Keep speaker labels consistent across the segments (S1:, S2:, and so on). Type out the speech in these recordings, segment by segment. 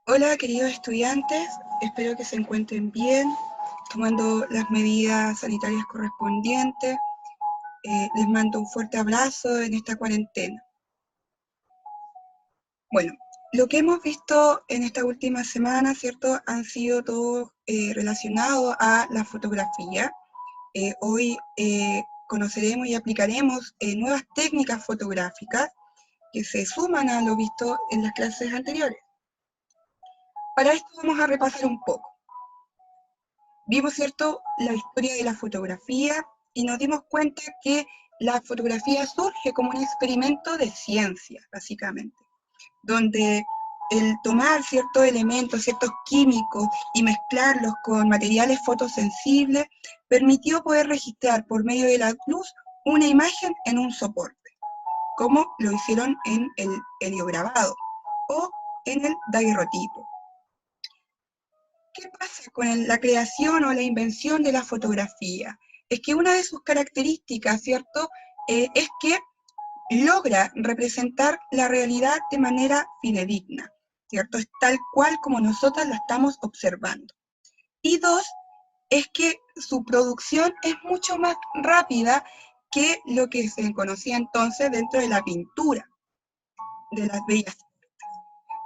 S1: Hola queridos estudiantes, espero que se encuentren bien, tomando las medidas sanitarias correspondientes. Les mando un fuerte abrazo en esta cuarentena. Bueno, lo que hemos visto en esta última semana, ¿cierto?, han sido todos relacionados a la fotografía. Hoy conoceremos y aplicaremos nuevas técnicas fotográficas que se suman a lo visto en las clases anteriores. Para esto vamos a repasar un poco. Vimos, ¿cierto?, la historia de la fotografía y nos dimos cuenta que la fotografía surge como un experimento de ciencia, básicamente, donde el tomar ciertos elementos, ciertos químicos y mezclarlos con materiales fotosensibles permitió poder registrar por medio de la luz una imagen en un soporte, como lo hicieron en el heliograbado o en el daguerrotipo. ¿Qué pasa con la creación o la invención de la fotografía? Es que una de sus características, ¿cierto?, es que logra representar la realidad de manera fidedigna, ¿cierto? Es tal cual como nosotras la estamos observando. Y dos, es que su producción es mucho más rápida que lo que se conocía entonces dentro de la pintura, de las bellas.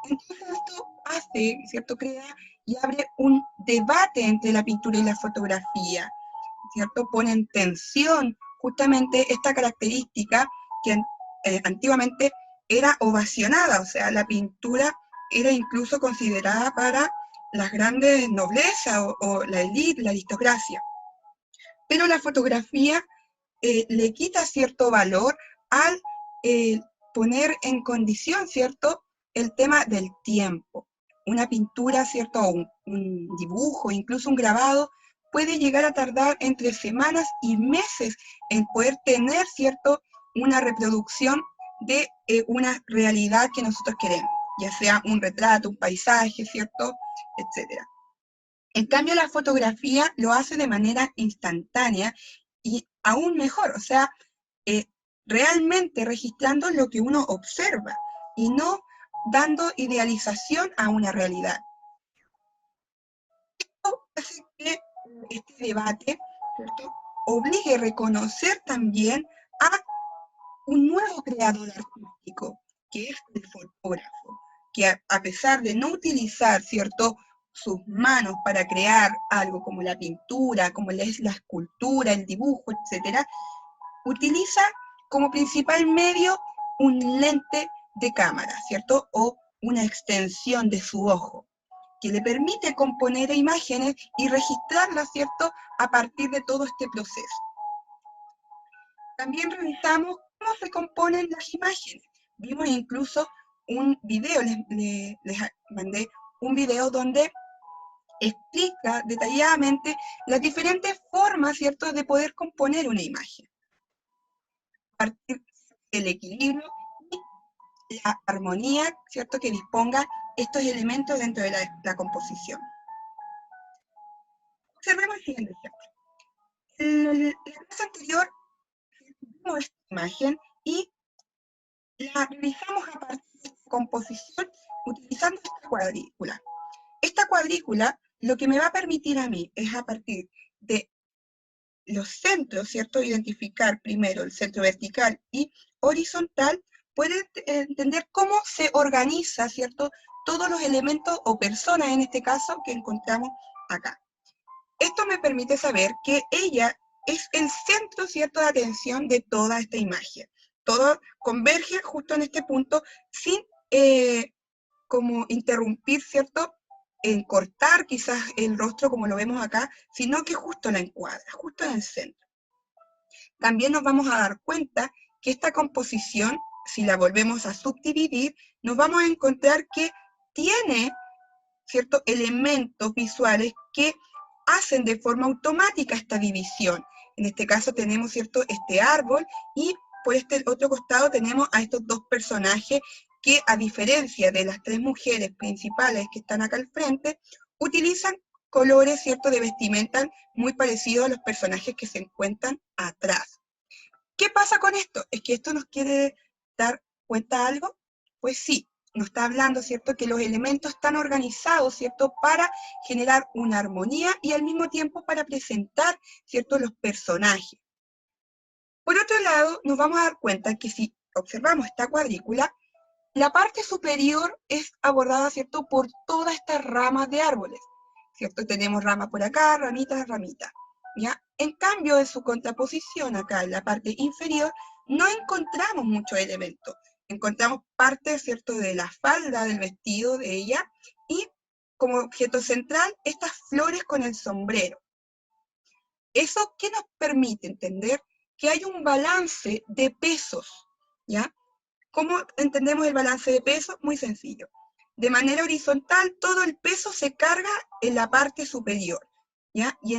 S1: Entonces esto hace, ¿cierto?, crea y abre un debate entre la pintura y la fotografía, ¿cierto? Pone en tensión justamente esta característica que antiguamente era ovacionada, o sea, la pintura era incluso considerada para las grandes noblezas o la élite, la aristocracia. Pero la fotografía le quita cierto valor al poner en condición, ¿cierto?, el tema del tiempo. Una pintura, ¿cierto?, o un dibujo, incluso un grabado, puede llegar a tardar entre semanas y meses en poder tener, ¿cierto?, una reproducción de una realidad que nosotros queremos, ya sea un retrato, un paisaje, ¿cierto?, etcétera. En cambio, la fotografía lo hace de manera instantánea y aún mejor, o sea, realmente registrando lo que uno observa y no dando idealización a una realidad. Esto hace que este debate, ¿cierto?, obligue a reconocer también a un nuevo creador artístico, que es el fotógrafo, que a pesar de no utilizar, ¿cierto?, sus manos para crear algo como la pintura, como es la escultura, el dibujo, etc., utiliza como principal medio un lente de cámara, ¿cierto?, o una extensión de su ojo, que le permite componer imágenes y registrarlas, ¿cierto?, a partir de todo este proceso. También revisamos cómo se componen las imágenes. Vimos incluso un video, les mandé un video donde explica detalladamente las diferentes formas, ¿cierto?, de poder componer una imagen. A partir del equilibrio y la armonía, ¿cierto?, que disponga estos elementos dentro de la composición. Observemos el siguiente ejemplo. En la clase anterior vimos esta imagen y la realizamos a partir de esta composición utilizando esta cuadrícula. Esta cuadrícula lo que me va a permitir a mí es a partir de los centros, ¿cierto?, identificar primero el centro vertical y horizontal, poder entender cómo se organiza, ¿cierto?, todos los elementos o personas en este caso que encontramos acá. Esto me permite saber que ella es el centro, ¿cierto?, de atención de toda esta imagen. Todo converge justo en este punto sin como interrumpir, ¿cierto?, en cortar quizás el rostro como lo vemos acá, sino que justo la encuadra, justo en el centro. También nos vamos a dar cuenta que esta composición, si la volvemos a subdividir, nos vamos a encontrar que tiene ciertos elementos visuales que hacen de forma automática esta división. En este caso tenemos, ¿cierto?, este árbol y por este otro costado tenemos a estos dos personajes que, a diferencia de las tres mujeres principales que están acá al frente, utilizan colores, ¿cierto?, de vestimenta muy parecidos a los personajes que se encuentran atrás. ¿Qué pasa con esto? ¿Es que esto nos quiere dar cuenta de algo? Pues sí, nos está hablando, ¿cierto?, que los elementos están organizados, ¿cierto?, para generar una armonía y al mismo tiempo para presentar, ¿cierto?, los personajes. Por otro lado, nos vamos a dar cuenta que si observamos esta cuadrícula, la parte superior es abordada, ¿cierto?, por todas estas ramas de árboles, ¿cierto? Tenemos ramas por acá, ramitas, ramitas, ¿ya? En cambio, en su contraposición acá, en la parte inferior, no encontramos muchos elementos. Encontramos parte, ¿cierto?, de la falda del vestido de ella y como objeto central, estas flores con el sombrero. ¿Eso qué nos permite entender? Que hay un balance de pesos, ¿ya? ¿Cómo entendemos el balance de peso? Muy sencillo. De manera horizontal, todo el peso se carga en la parte superior, ¿ya? Y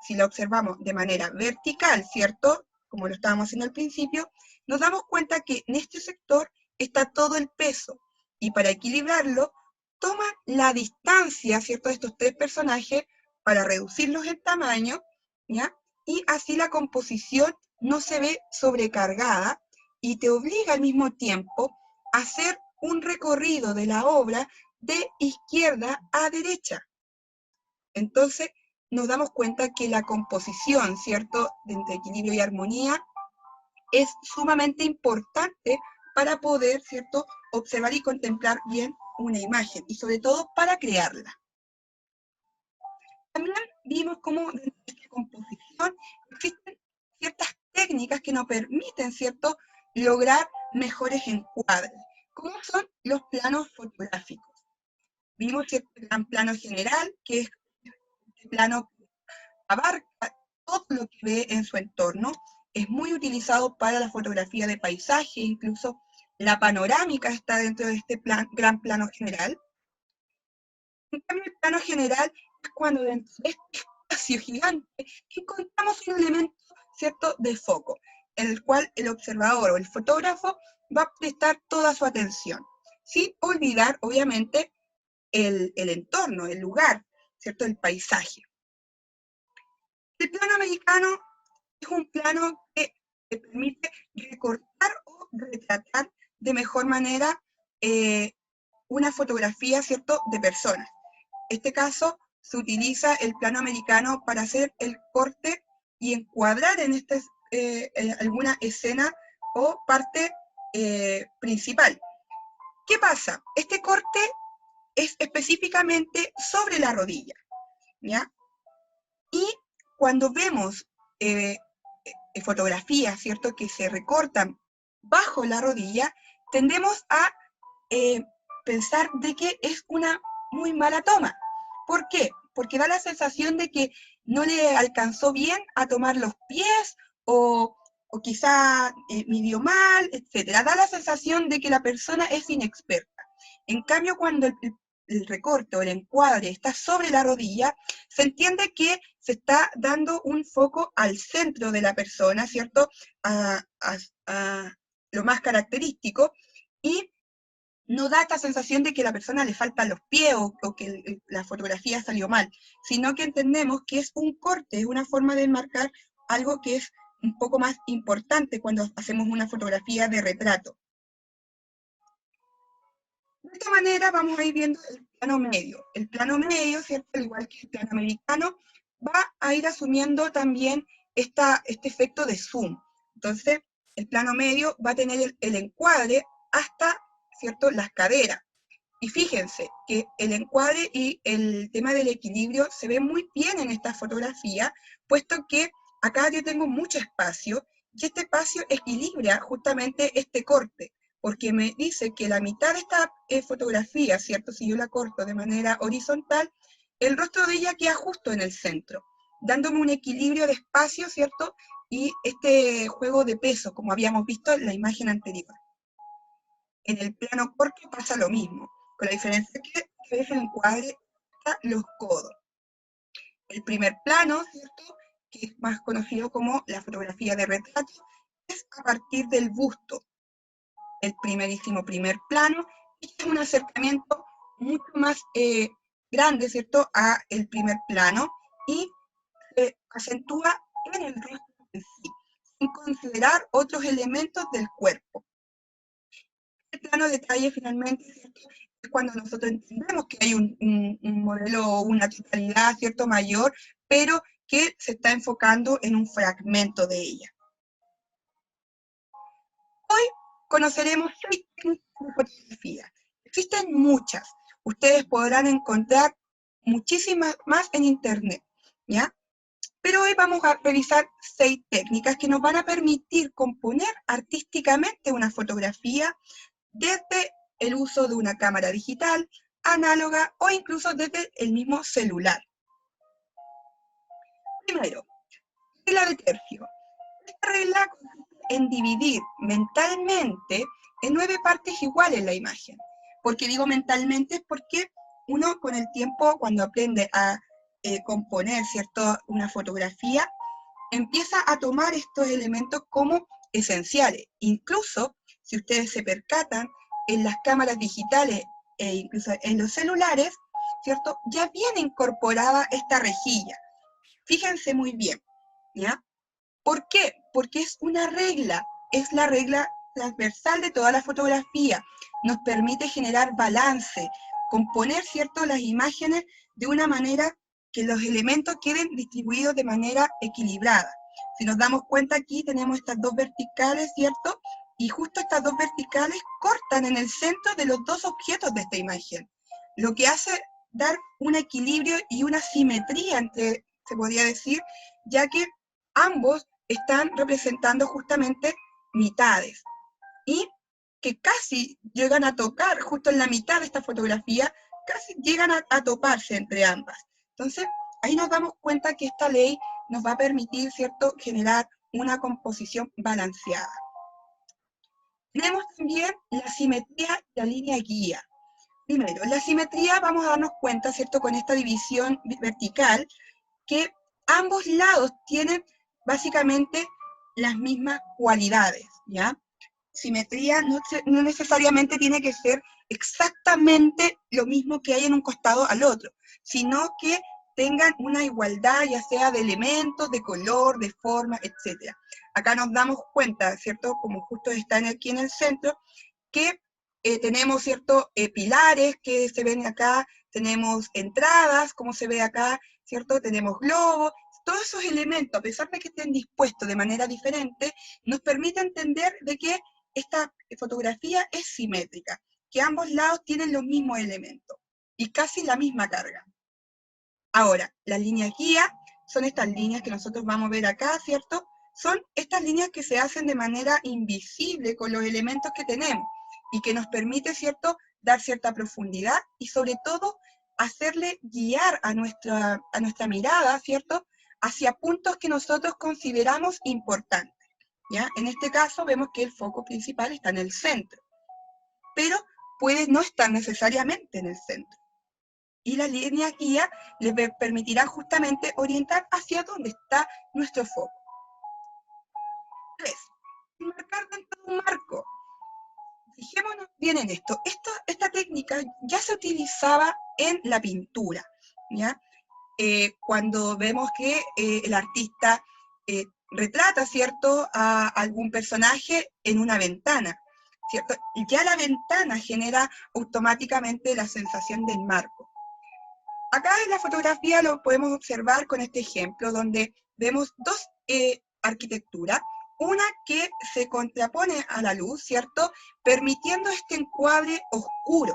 S1: si la observamos de manera vertical, ¿cierto?, como lo estábamos haciendo al principio, nos damos cuenta que en este sector está todo el peso. Y para equilibrarlo, toma la distancia, ¿cierto?, de estos tres personajes para reducirlos en tamaño, ¿ya? Y así la composición no se ve sobrecargada, y te obliga al mismo tiempo a hacer un recorrido de la obra de izquierda a derecha. Entonces, nos damos cuenta que la composición, ¿cierto?, entre equilibrio y armonía, es sumamente importante para poder, ¿cierto?, observar y contemplar bien una imagen, y sobre todo para crearla. También vimos cómo dentro de esta composición existen ciertas técnicas que nos permiten, ¿cierto?, lograr mejores encuadres, como son los planos fotográficos. Vimos cierto gran plano general, que es este plano que abarca todo lo que ve en su entorno. Es muy utilizado para la fotografía de paisaje, incluso la panorámica está dentro de este gran plano general. En cambio, el plano general es cuando dentro de este espacio gigante encontramos un elemento, ¿cierto?, de foco, en el cual el observador o el fotógrafo va a prestar toda su atención, sin olvidar, obviamente, el entorno, el lugar, ¿cierto?, el paisaje. El plano americano es un plano que te permite recortar o retratar de mejor manera una fotografía, ¿cierto?, de personas. En este caso, se utiliza el plano americano para hacer el corte y encuadrar en alguna escena o parte principal. ¿Qué pasa? Este corte es específicamente sobre la rodilla, ¿ya? Y cuando vemos fotografías, ¿cierto?, que se recortan bajo la rodilla, tendemos a pensar de que es una muy mala toma. ¿Por qué? Porque da la sensación de que no le alcanzó bien a tomar los pies o quizá midió mal, etc. Da la sensación de que la persona es inexperta. En cambio, cuando el recorte o el encuadre está sobre la rodilla, se entiende que se está dando un foco al centro de la persona, ¿cierto?, a lo más característico, y no da esta sensación de que a la persona le faltan los pies o que la fotografía salió mal, sino que entendemos que es un corte, es una forma de enmarcar algo que es un poco más importante cuando hacemos una fotografía de retrato. De esta manera vamos a ir viendo el plano medio. El plano medio, ¿cierto?, al igual que el plano americano, va a ir asumiendo también este efecto de zoom. Entonces, el plano medio va a tener el encuadre hasta, ¿cierto?, las caderas. Y fíjense que el encuadre y el tema del equilibrio se ve muy bien en esta fotografía, puesto que acá yo tengo mucho espacio, y este espacio equilibra justamente este corte, porque me dice que la mitad de esta fotografía, ¿cierto?, si yo la corto de manera horizontal, el rostro de ella queda justo en el centro, dándome un equilibrio de espacio, ¿cierto?, y este juego de peso, como habíamos visto en la imagen anterior. En el plano corto pasa lo mismo, con la diferencia que el encuadre hasta los codos. El primer plano, ¿cierto?, que es más conocido como la fotografía de retrato, es a partir del busto. El primerísimo primer plano es un acercamiento mucho más grande, ¿cierto?, a el primer plano, y se acentúa en el rostro en sí, sin considerar otros elementos del cuerpo. El Este plano detalle finalmente, ¿cierto?, es cuando nosotros entendemos que hay un modelo o una totalidad, ¿cierto?, mayor, pero que se está enfocando en un fragmento de ella. Hoy conoceremos 6 técnicas de fotografía. Existen muchas. Ustedes podrán encontrar muchísimas más en internet, ¿ya? Pero hoy vamos a revisar 6 técnicas que nos van a permitir componer artísticamente una fotografía desde el uso de una cámara digital, análoga o incluso desde el mismo celular. Primero, regla de tercio. Esta regla consiste en dividir mentalmente en 9 partes iguales la imagen. ¿Por qué digo mentalmente? Es porque uno con el tiempo, cuando aprende a componer, ¿cierto?, una fotografía, empieza a tomar estos elementos como esenciales. Incluso, si ustedes se percatan, en las cámaras digitales e incluso en los celulares, ¿cierto?, ya viene incorporada esta rejilla. Fíjense muy bien, ¿ya? ¿Por qué? Porque es una regla, es la regla transversal de toda la fotografía. Nos permite generar balance, componer, ¿cierto?, las imágenes de una manera que los elementos queden distribuidos de manera equilibrada. Si nos damos cuenta, aquí tenemos estas dos verticales, ¿cierto? Y justo estas dos verticales cortan en el centro de los dos objetos de esta imagen, lo que hace dar un equilibrio y una simetría entre, se podría decir, ya que ambos están representando justamente mitades, y que casi llegan a tocar, justo en la mitad de esta fotografía, casi llegan a toparse entre ambas. Entonces, ahí nos damos cuenta que esta ley nos va a permitir, ¿cierto?, generar una composición balanceada. Tenemos también la simetría y la línea guía. Primero, la simetría vamos a darnos cuenta, ¿cierto?, con esta división vertical, que ambos lados tienen básicamente las mismas cualidades, ¿ya? Simetría no necesariamente tiene que ser exactamente lo mismo que hay en un costado al otro, sino que tengan una igualdad, ya sea de elementos, de color, de forma, etc. Acá nos damos cuenta, ¿cierto?, como justo están aquí en el centro, que tenemos, ¿cierto?, pilares que se ven acá, tenemos entradas, como se ve acá, ¿cierto?, tenemos globos. Todos esos elementos, a pesar de que estén dispuestos de manera diferente, nos permite entender de que esta fotografía es simétrica, que ambos lados tienen los mismos elementos y casi la misma carga. Ahora, las líneas guía son estas líneas que nosotros vamos a ver acá, ¿cierto? Son estas líneas que se hacen de manera invisible con los elementos que tenemos y que nos permite, ¿cierto?, dar cierta profundidad y sobre todo hacerle guiar a nuestra mirada, ¿cierto?, hacia puntos que nosotros consideramos importantes, ¿ya? En este caso vemos que el foco principal está en el centro, pero puede no estar necesariamente en el centro. Y la línea guía les permitirá justamente orientar hacia dónde está nuestro foco. 3. Marcar dentro de un marco. Fijémonos bien en esto. Esta técnica ya se utilizaba en la pintura, ¿ya? Cuando vemos que el artista retrata, ¿cierto?, a algún personaje en una ventana, ¿cierto? Ya la ventana genera automáticamente la sensación del marco. Acá en la fotografía lo podemos observar con este ejemplo, donde vemos dos arquitecturas, una que se contrapone a la luz, ¿cierto?, permitiendo este encuadre oscuro,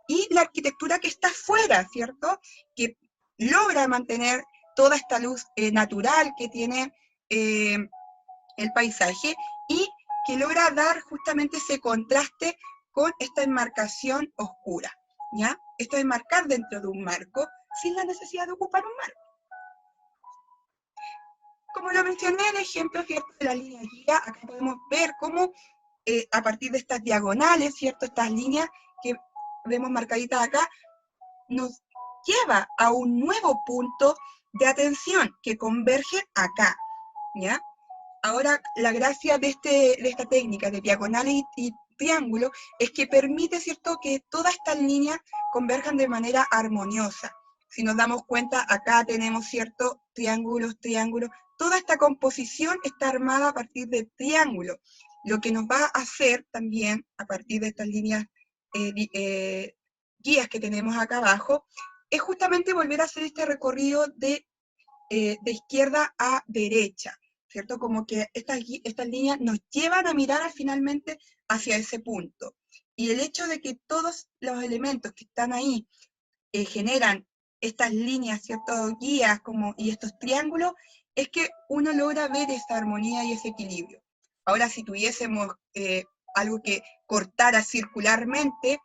S1: y la arquitectura que está afuera, ¿cierto?, que logra mantener toda esta luz natural que tiene el paisaje, y que logra dar justamente ese contraste con esta enmarcación oscura, ¿ya? Esto es marcar dentro de un marco, sin la necesidad de ocupar un marco. Como lo mencioné en el ejemplo, ¿cierto?, de la línea guía, acá podemos ver cómo a partir de estas diagonales, ¿cierto?, estas líneas que vemos marcaditas acá, nos lleva a un nuevo punto de atención que converge acá, ¿ya? Ahora, la gracia de esta técnica de diagonales y triángulo es que permite, ¿cierto?, que todas estas líneas converjan de manera armoniosa. Si nos damos cuenta, acá tenemos, ¿cierto?, triángulos, triángulos. Toda esta composición está armada a partir de triángulos. lo que nos va a hacer también, a partir de estas líneas guías que tenemos acá abajo, es justamente volver a hacer este recorrido de izquierda a derecha, ¿cierto? Como que estas líneas nos llevan a mirar finalmente hacia ese punto. Y el hecho de que todos los elementos que están ahí generan estas líneas, ¿cierto? Guías y estos triángulos, es que uno logra ver esa armonía y ese equilibrio. Ahora, si tuviésemos algo que cortara circularmente,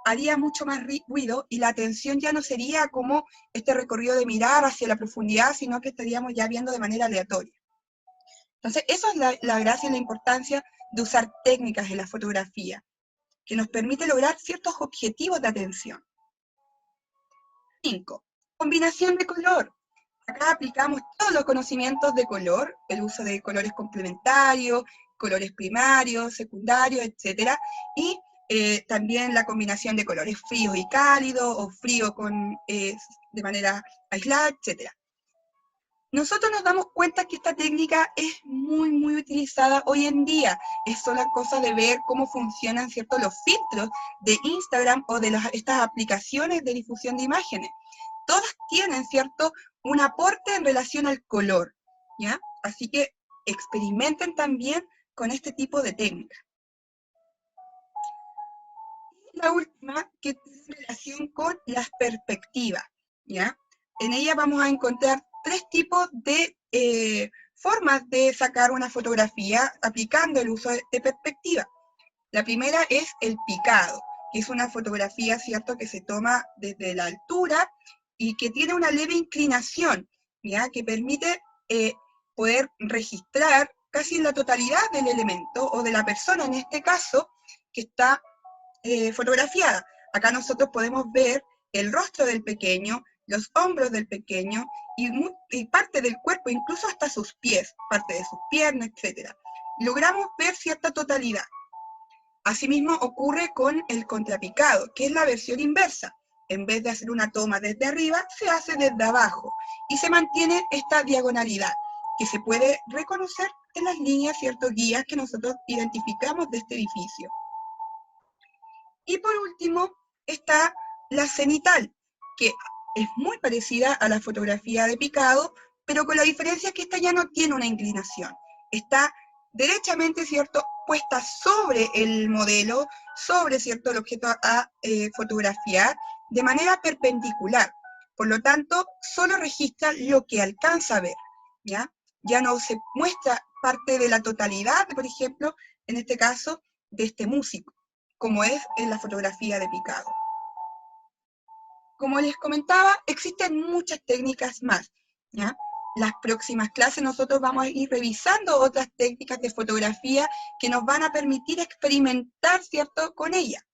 S1: haría mucho más ruido y la atención ya no sería como este recorrido de mirar hacia la profundidad, sino que estaríamos ya viendo de manera aleatoria. Entonces, eso es la gracia y la importancia de usar técnicas en la fotografía, que nos permite lograr ciertos objetivos de atención. 5. Combinación de color. Acá aplicamos todos los conocimientos de color, el uso de colores complementarios, colores primarios, secundarios, etc. Y también la combinación de colores fríos y cálidos, o frío de manera aislada, etc. Nosotros nos damos cuenta que esta técnica es muy utilizada hoy en día. Es solo cosa de ver cómo funcionan, ¿cierto?, los filtros de Instagram o de estas aplicaciones de difusión de imágenes. Todas tienen, ¿cierto?, un aporte en relación al color, ¿ya? Así que experimenten también con este tipo de técnica. Y la última, que tiene relación con las perspectivas, ¿ya? En ella vamos a encontrar 3 tipos de formas de sacar una fotografía aplicando el uso de perspectiva. La primera es el picado, que es una fotografía, ¿cierto?, que se toma desde la altura y que tiene una leve inclinación, ¿ya?, que permite poder registrar casi la totalidad del elemento, o de la persona en este caso, que está fotografiada. Acá nosotros podemos ver el rostro del pequeño, los hombros del pequeño, y parte del cuerpo, incluso hasta sus pies, parte de sus piernas, etc. Logramos ver cierta totalidad. Asimismo ocurre con el contrapicado, que es la versión inversa. En vez de hacer una toma desde arriba, se hace desde abajo, y se mantiene esta diagonalidad, que se puede reconocer en las líneas, ciertos guías que nosotros identificamos de este edificio. Y por último está la cenital, que es muy parecida a la fotografía de picado, pero con la diferencia que esta ya no tiene una inclinación. Está derechamente, ¿cierto?, puesta sobre el modelo, sobre, ¿cierto?, el objeto a fotografiar, de manera perpendicular. Por lo tanto, solo registra lo que alcanza a ver, ¿ya? Ya no se muestra parte de la totalidad, por ejemplo, en este caso, de este músico, como es en la fotografía de picado. Como les comentaba, existen muchas técnicas más, ¿ya? Las próximas clases nosotros vamos a ir revisando otras técnicas de fotografía que nos van a permitir experimentar, ¿cierto?, con ella.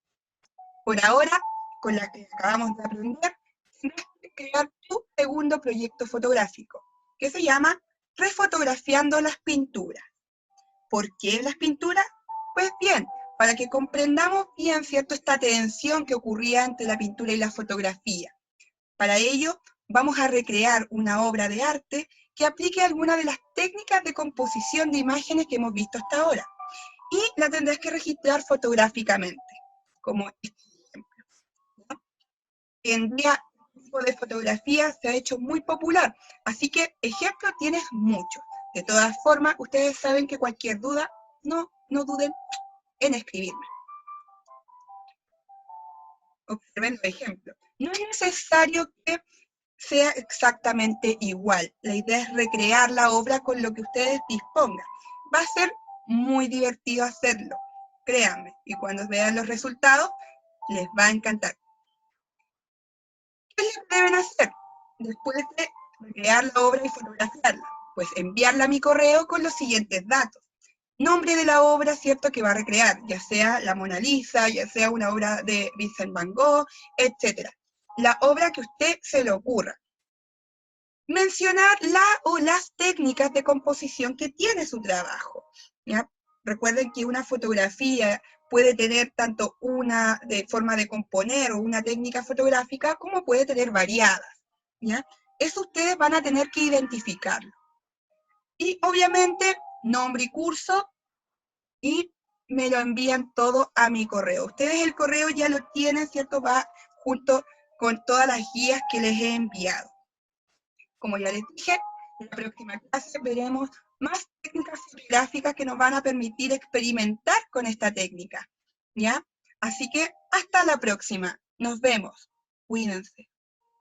S1: Por ahora, con la que acabamos de aprender, tendrás que crear tu segundo proyecto fotográfico, que se llama Refotografiando las pinturas. ¿Por qué las pinturas? Pues bien, para que comprendamos bien, ¿cierto?, esta tensión que ocurría entre la pintura y la fotografía. Para ello, vamos a recrear una obra de arte que aplique alguna de las técnicas de composición de imágenes que hemos visto hasta ahora. Y la tendrás que registrar fotográficamente, como este ejemplo, ¿no? Hoy en día, este tipo de fotografía se ha hecho muy popular, así que ejemplos tienes muchos. De todas formas, ustedes saben que cualquier duda, no duden en escribirme. Observen los ejemplos. No es necesario que sea exactamente igual. La idea es recrear la obra con lo que ustedes dispongan. Va a ser muy divertido hacerlo, créanme, y cuando vean los resultados, les va a encantar. ¿Qué deben hacer después de recrear la obra y fotografiarla? Pues enviarla a mi correo con los siguientes datos. Nombre de la obra, ¿cierto?, que va a recrear, ya sea la Mona Lisa, ya sea una obra de Vincent Van Gogh, etc. La obra que a usted se le ocurra. Mencionar la o las técnicas de composición que tiene su trabajo, ¿ya? Recuerden que una fotografía puede tener tanto una forma de componer o una técnica fotográfica, como puede tener variadas, ¿ya? Eso ustedes van a tener que identificarlo. Y obviamente, nombre y curso, y me lo envían todo a mi correo. Ustedes el correo ya lo tienen, ¿cierto? Va junto con todas las guías que les he enviado. Como ya les dije, en la próxima clase veremos más técnicas fotográficas que nos van a permitir experimentar con esta técnica, ¿ya? Así que hasta la próxima. Nos vemos. Cuídense.